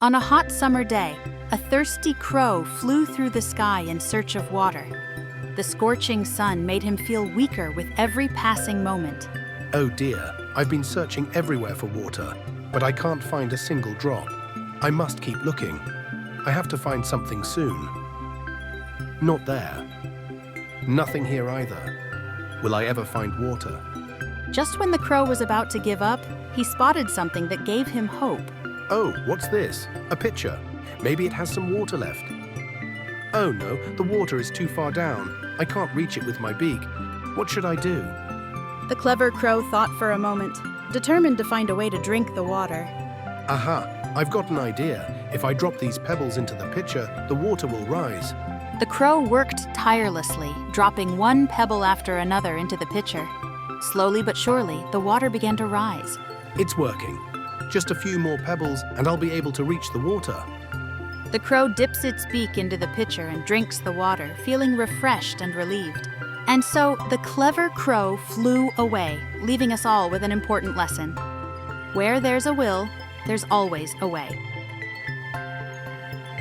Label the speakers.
Speaker 1: On a hot summer day, a thirsty crow flew through the sky in search of water. The scorching sun made him feel weaker with every passing moment.
Speaker 2: Oh dear, I've been searching everywhere for water, but I can't find a single drop. I must keep looking. I have to find something soon. Not there. Nothing here either. Will I ever find water?
Speaker 1: Just when the crow was about to give up, he spotted something that gave him hope.
Speaker 2: Oh, what's this? A pitcher. Maybe it has some water left. Oh no, the water is too far down. I can't reach it with my beak. What should I do?
Speaker 1: The clever crow thought for a moment, determined to find a way to drink the water.
Speaker 2: Aha, I've got an idea. If I drop these pebbles into the pitcher, the water will rise.
Speaker 1: The crow worked tirelessly, dropping one pebble after another into the pitcher. Slowly but surely, the water began to rise.
Speaker 2: It's working. Just a few more pebbles and I'll be able to reach the water.
Speaker 1: The crow dips its beak into the pitcher and drinks the water, feeling refreshed and relieved. And so the clever crow flew away, leaving us all with an important lesson. Where there's a will, there's always a way.